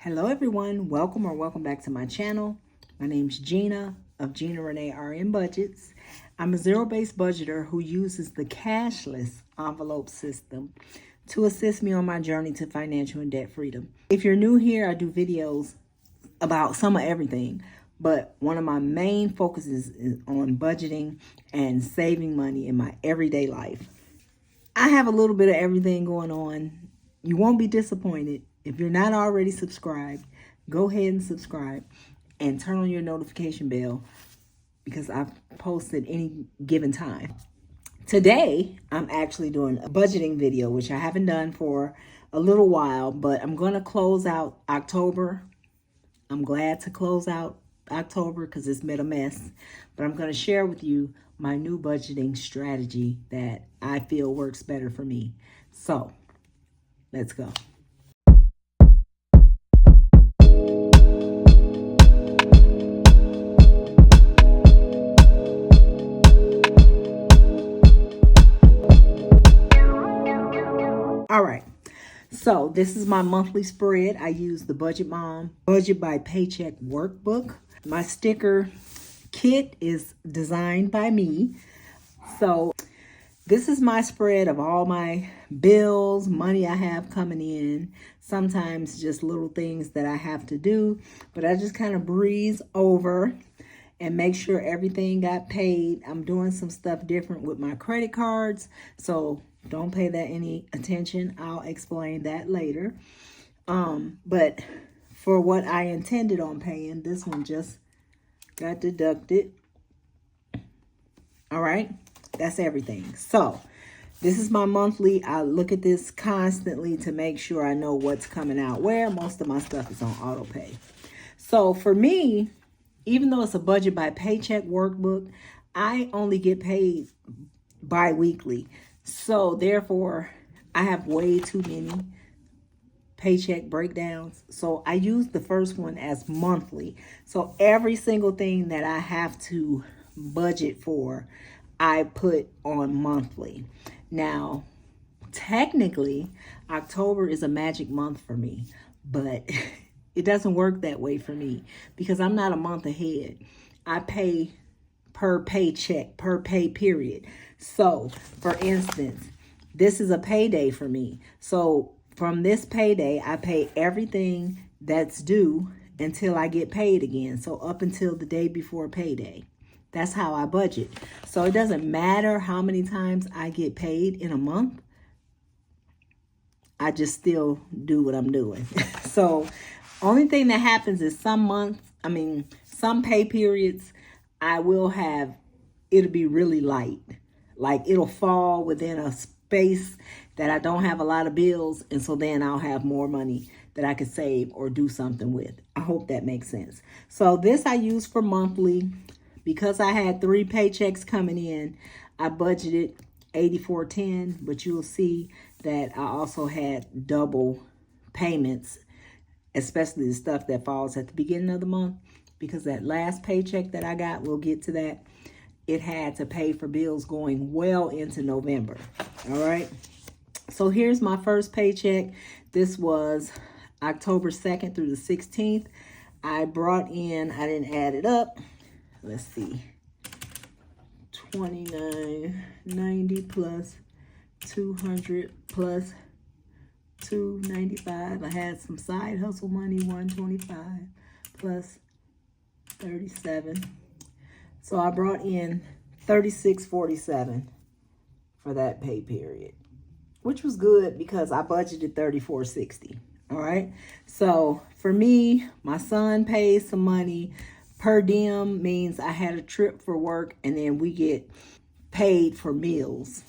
Hello everyone, welcome back to my channel. My name's Gina of Gina Renee RN Budgets. I'm a zero-based budgeter who uses the cashless envelope system to assist me on my journey to financial and debt freedom. If you're new here, I do videos about some of everything, but one of my main focuses is on budgeting and saving money in my everyday life. I have a little bit of everything going on. You won't be disappointed. If you're not already subscribed, go ahead and subscribe and turn on your notification bell because I've posted any given time. Today, I'm actually doing a budgeting video, which I haven't done for a little while, but I'm going to close out October. I'm glad to close out October because it's been a mess, but I'm going to share with you my new budgeting strategy that I feel works better for me. So, let's go. All right, so this is my monthly spread. I use the Budget Mom Budget by Paycheck workbook. My sticker kit is designed by me. So this is my spread of all my bills, money I have coming in, sometimes just little things that I have to do, but I just kind of breeze over and make sure everything got paid. I'm doing some stuff different with my credit cards, so don't pay that any attention. I'll explain that later. But for what I intended on paying, this one just got deducted. All right, that's everything. So this is my monthly. I look at this constantly to make sure I know what's coming out where. Most of my stuff is on auto pay. So for me, even though it's a budget by paycheck workbook, I only get paid bi-weekly. So therefore, I have way too many paycheck breakdowns. So I use the first one as monthly. So every single thing that I have to budget for, I put on monthly. Now, technically, October is a magic month for me, but it doesn't work that way for me because I'm not a month ahead. I pay per paycheck, per pay period. So, for instance, this is a payday for me. So, from this payday, I pay everything that's due until I get paid again. So, up until the day before payday. That's how I budget. So, it doesn't matter how many times I get paid in a month. I just still do what I'm doing. So, only thing that happens is some pay periods, I will have, it'll be really light. Like it'll fall within a space that I don't have a lot of bills. And so then I'll have more money that I could save or do something with. I hope that makes sense. So this I use for monthly. Because I had 3 paychecks coming in, I budgeted $84.10, but you'll see that I also had double payments, especially the stuff that falls at the beginning of the month, because that last paycheck that I got, we'll get to that, it had to pay for bills going well into November. All right. So here's my first paycheck. This was October 2nd through the 16th. I brought in, I didn't add it up. Let's see. $29.90 plus 200 plus 295. I had some side hustle money, 125 plus 37. So I brought in $36.47 for that pay period, which was good because I budgeted $34.60. All right. So for me, my son pays some money. Per diem means I had a trip for work and then we get paid for meals.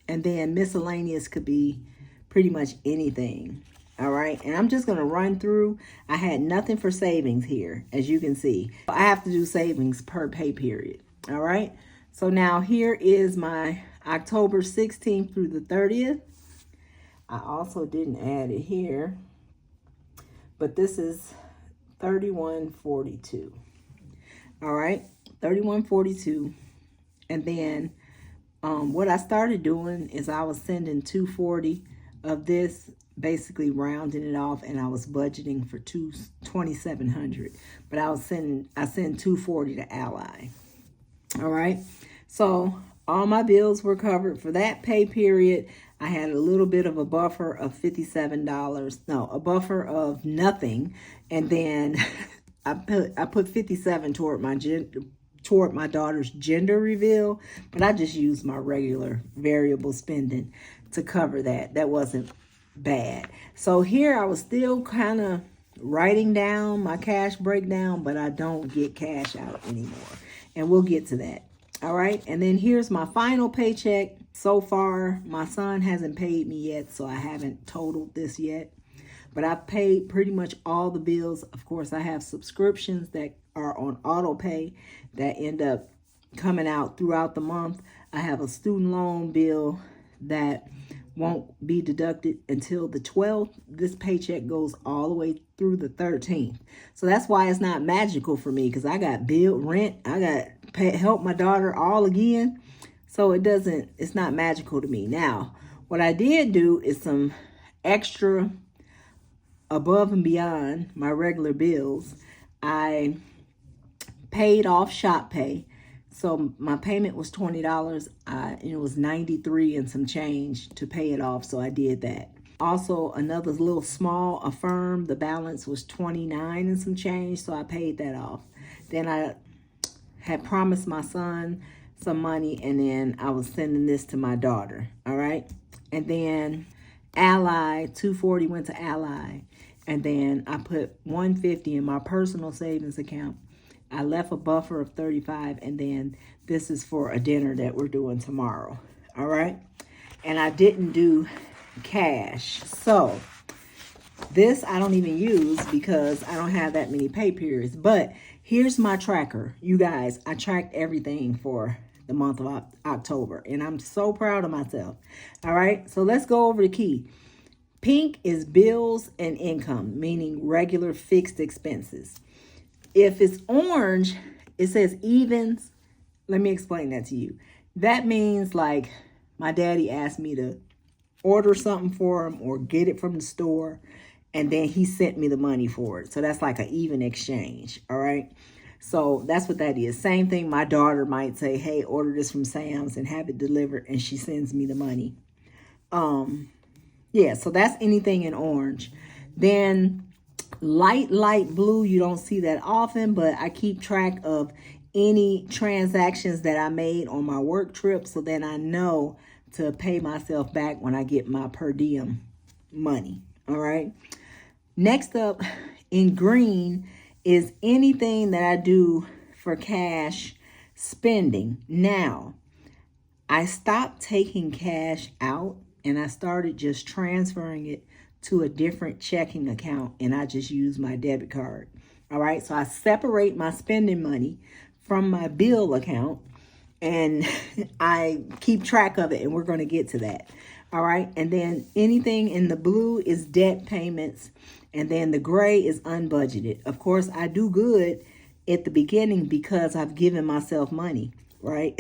And then miscellaneous could be pretty much anything. All right. And I'm just going to run through. I had nothing for savings here, as you can see. I have to do savings per pay period. All right. So now here is my October 16th through the 30th. I also didn't add it here, but this is $31.42. All right. $31.42. And then what I started doing is I was sending $240 of this basically rounding it off, and I was budgeting for 2,700, but I send $240 to Ally. All right, so all my bills were covered for that pay period. I had a little bit of a buffer of $57. No, a buffer of nothing, and then I put 57 toward my daughter's gender reveal, but I just used my regular variable spending to cover that. That wasn't bad. So here I was still kind of writing down my cash breakdown, but I don't get cash out anymore, and we'll get to that. All right, and then here's my final paycheck. So far, my son hasn't paid me yet, so I haven't totaled this yet. But I've paid pretty much all the bills. Of course, I have subscriptions that are on auto pay that end up coming out throughout the month. I have a student loan bill that won't be deducted until the 12th. This paycheck goes all the way through the 13th. So that's why it's not magical for me, because I got rent, I got help my daughter all again. So it's not magical to me. Now, what I did do is some extra above and beyond my regular bills. I paid off shop pay. So my payment was $20. It was $93 and some change to pay it off. So I did that. Also, another little small Affirm, the balance was $29 and some change. So I paid that off. Then I had promised my son some money, and then I was sending this to my daughter. All right. And then Ally, $240 went to Ally. And then I put $150 in my personal savings account. I left a buffer of $35, and then this is for a dinner that we're doing tomorrow. All right. And I didn't do cash. So this I don't even use because I don't have that many pay periods. But here's my tracker. You guys, I tracked everything for the month of October, and I'm so proud of myself. All right. So let's go over the key. Pink is bills and income, meaning regular fixed expenses. If it's orange, it says evens. Let me explain that to you. That means like my daddy asked me to order something for him or get it from the store, and then he sent me the money for it. So that's like an even exchange. All right. So that's what that is. Same thing. My daughter might say, hey, order this from Sam's and have it delivered, and she sends me the money. Yeah, so that's anything in orange. Then light blue, you don't see that often, but I keep track of any transactions that I made on my work trip, so then I know to pay myself back when I get my per diem money. All right. Next up in green is anything that I do for cash spending. Now, I stopped taking cash out, and I started just transferring it to a different checking account, and I just use my debit card. All right. So I separate my spending money from my bill account, and I keep track of it, and we're going to get to that. All right. And then anything in the blue is debt payments, and then the gray is unbudgeted. Of course, I do good at the beginning because I've given myself money. Right.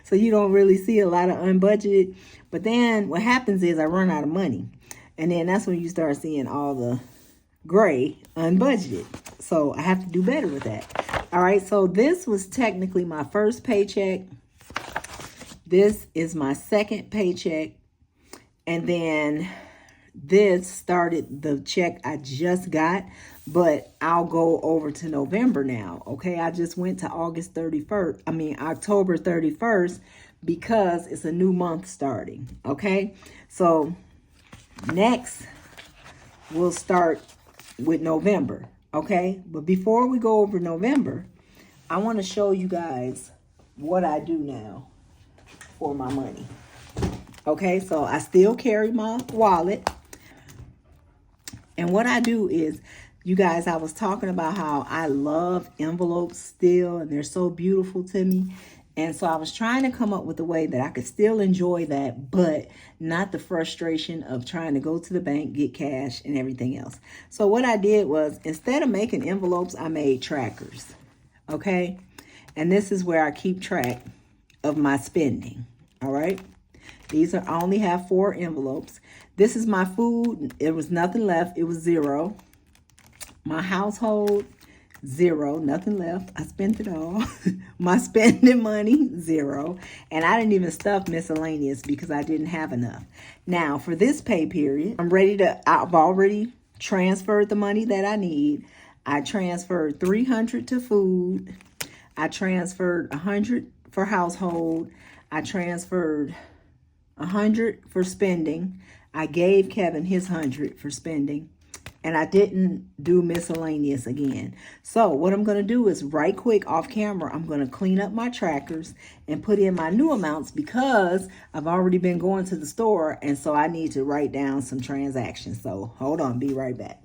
So you don't really see a lot of unbudgeted. But then what happens is I run out of money. And then that's when you start seeing all the gray unbudgeted. So I have to do better with that. All right. So this was technically my first paycheck. This is my second paycheck. And then this started the check I just got, but I'll go over to November now. Okay. I just went to October 31st because it's a new month starting. Okay. So next we'll start with November. Okay. But before we go over November, I want to show you guys what I do now for my money. Okay. So I still carry my wallet. And what I do is, you guys, I was talking about how I love envelopes still, and they're so beautiful to me. And so I was trying to come up with a way that I could still enjoy that, but not the frustration of trying to go to the bank, get cash, and everything else. So what I did was, instead of making envelopes, I made trackers. Okay? And this is where I keep track of my spending. All right? I only have 4 envelopes. This is my food. There was nothing left. It was 0. My household, 0, nothing left. I spent it all. My spending money, 0. And I didn't even stuff miscellaneous because I didn't have enough. Now, for this pay period, I've already transferred the money that I need. I transferred $300 to food. I transferred $100 for household. I transferred $100 for spending. I gave Kevin his $100 for spending. And I didn't do miscellaneous again. So what I'm going to do is right quick off camera, I'm going to clean up my trackers and put in my new amounts because I've already been going to the store. And so I need to write down some transactions. So hold on, be right back.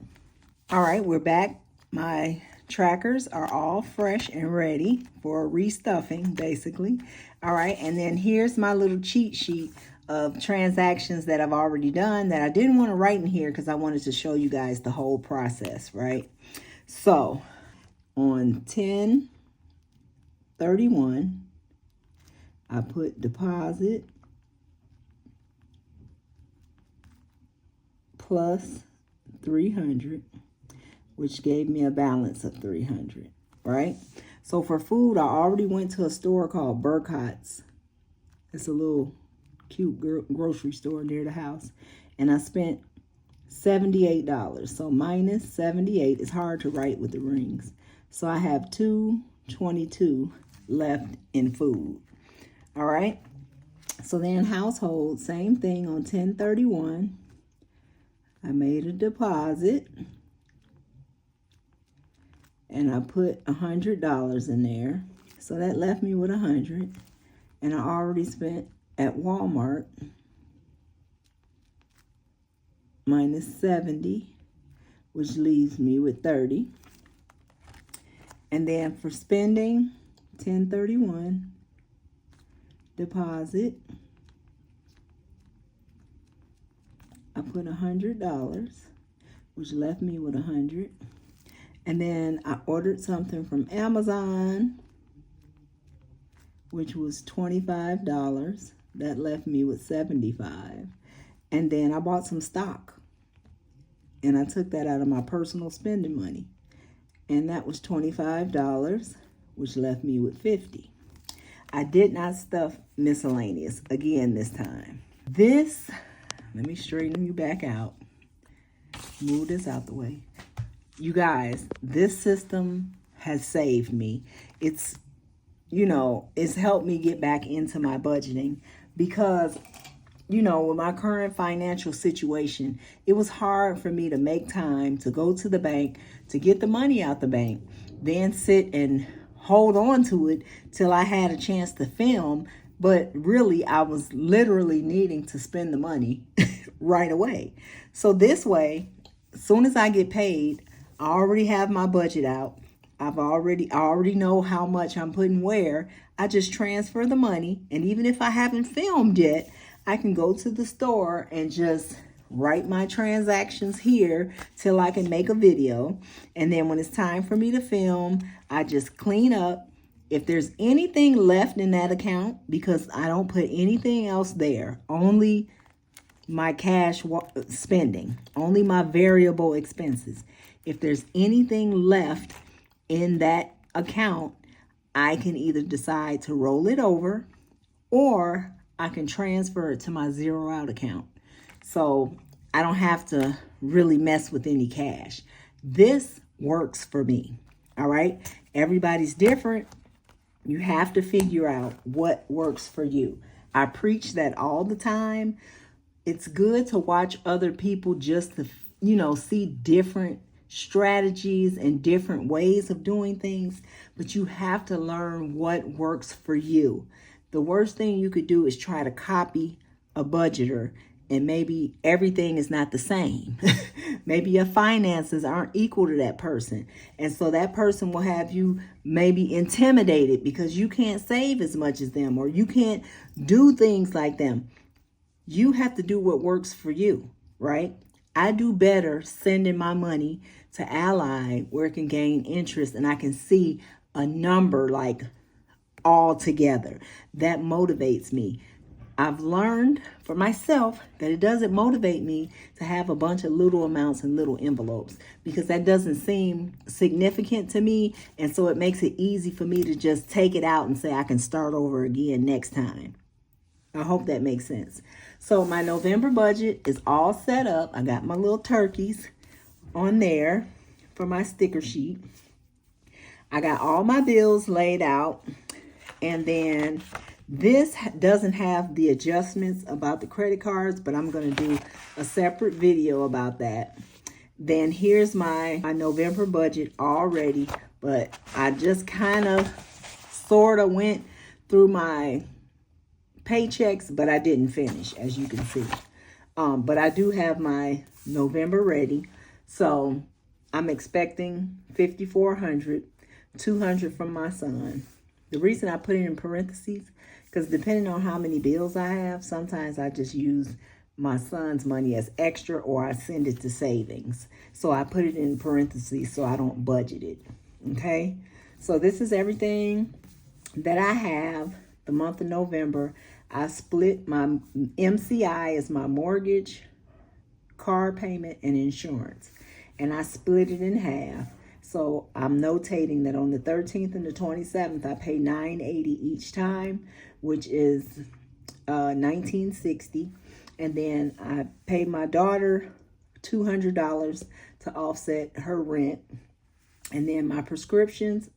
All right, we're back. My trackers are all fresh and ready for restuffing, basically. All right, and then here's my little cheat sheet of transactions that I've already done that I didn't want to write in here because I wanted to show you guys the whole process, right? So on 10/31, I put deposit plus 300, which gave me a balance of 300, right? So for food, I already went to a store called Burcott's. It's a little cute grocery store near the house, and I spent $78. So minus 78 is hard to write with the rings. So I have $222 left in food. All right. So then household, same thing on 10/31. I made a deposit and I put $100 in there. So that left me with 100, and I already spent at Walmart minus 70, which leaves me with 30. And then for spending, 10/31, deposit, I put $100, which left me with 100. And then I ordered something from Amazon, which was $25. That left me with 75. And then I bought some stock, and I took that out of my personal spending money. And that was $25, which left me with 50. I did not stuff miscellaneous again this time. This, let me straighten you back out. Move this out the way. You guys, this system has saved me. It's, it's helped me get back into my budgeting because, with my current financial situation, it was hard for me to make time to go to the bank, to get the money out the bank, then sit and hold on to it till I had a chance to film. But really, I was literally needing to spend the money right away. So this way, as soon as I get paid, I already have my budget out. I already know how much I'm putting where. I just transfer the money. And even if I haven't filmed yet, I can go to the store and just write my transactions here till I can make a video. And then when it's time for me to film, I just clean up. If there's anything left in that account, because I don't put anything else there, only my cash spending, only my variable expenses. If there's anything left in that account, I can either decide to roll it over or I can transfer it to my zero out account. So I don't have to really mess with any cash. This works for me. All right. Everybody's different. You have to figure out what works for you. I preach that all the time. It's good to watch other people just to, see different strategies and different ways of doing things, but you have to learn what works for you. The worst thing you could do is try to copy a budgeter, and maybe everything is not the same. Maybe your finances aren't equal to that person. And so that person will have you maybe intimidated because you can't save as much as them or you can't do things like them. You have to do what works for you, right? I do better sending my money to Ally where it can gain interest and I can see a number like all together. That motivates me. I've learned for myself that it doesn't motivate me to have a bunch of little amounts in little envelopes, because that doesn't seem significant to me. And so it makes it easy for me to just take it out and say I can start over again next time. I hope that makes sense. So my November budget is all set up. I got my little turkeys on there for my sticker sheet. I got all my bills laid out. And then this doesn't have the adjustments about the credit cards, but I'm going to do a separate video about that. Then here's my November budget already, but I just kind of sort of went through my paychecks, but I didn't finish, as you can see. But I do have my November ready. So I'm expecting $5,400, $200 from my son. The reason I put it in parentheses, because depending on how many bills I have, sometimes I just use my son's money as extra, or I send it to savings. So I put it in parentheses so I don't budget it. Okay? So this is everything that I have the month of November. I split my MCI as my mortgage, car payment, and insurance. And I split it in half. So I'm notating that on the 13th and the 27th, I pay $9.80 each time, which is $19.60. And then I pay my daughter $200 to offset her rent. And then my prescriptions,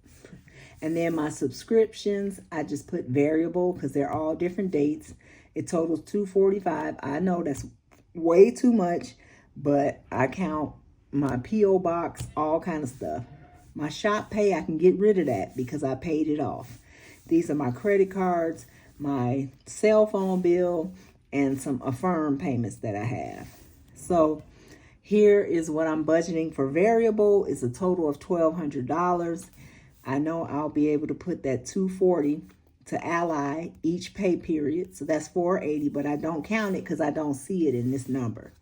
and then my subscriptions, I just put variable because they're all different dates. It totals $245. I know that's way too much, but I count my P.O. box, all kind of stuff. My shop pay, I can get rid of that because I paid it off. These are my credit cards, my cell phone bill, and some Affirm payments that I have. So here is what I'm budgeting for variable. It's a total of $1,200. I know I'll be able to put that $240 to Ally each pay period. So that's $480, but I don't count it because I don't see it in this number.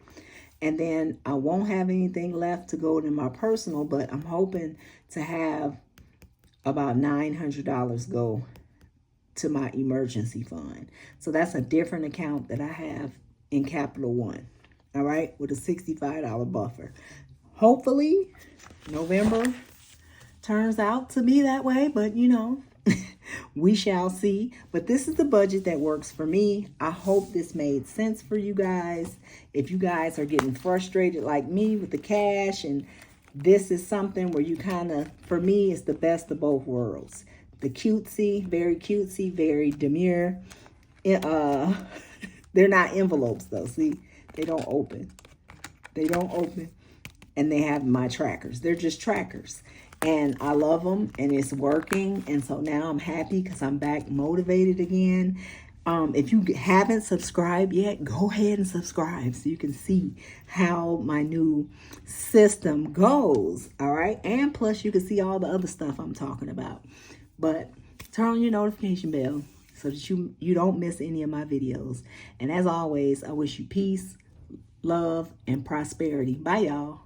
And then I won't have anything left to go in my personal, but I'm hoping to have about $900 go to my emergency fund. So that's a different account that I have in Capital One. All right, with a $65 buffer. Hopefully, November turns out to be that way, but you know, we shall see. But this is the budget that works for me. I hope this made sense for you guys. If you guys are getting frustrated like me with the cash, and this is something where you kind of, for me, it's the best of both worlds. The cutesy, very demure. They're not envelopes though. See, they don't open. They don't open. And they have my trackers. They're just trackers. And I love them, and it's working. And so now I'm happy because I'm back motivated again. If you haven't subscribed yet, go ahead and subscribe so you can see how my new system goes. All right. And plus you can see all the other stuff I'm talking about. But turn on your notification bell so that you don't miss any of my videos. And as always, I wish you peace, love, and prosperity. Bye, y'all.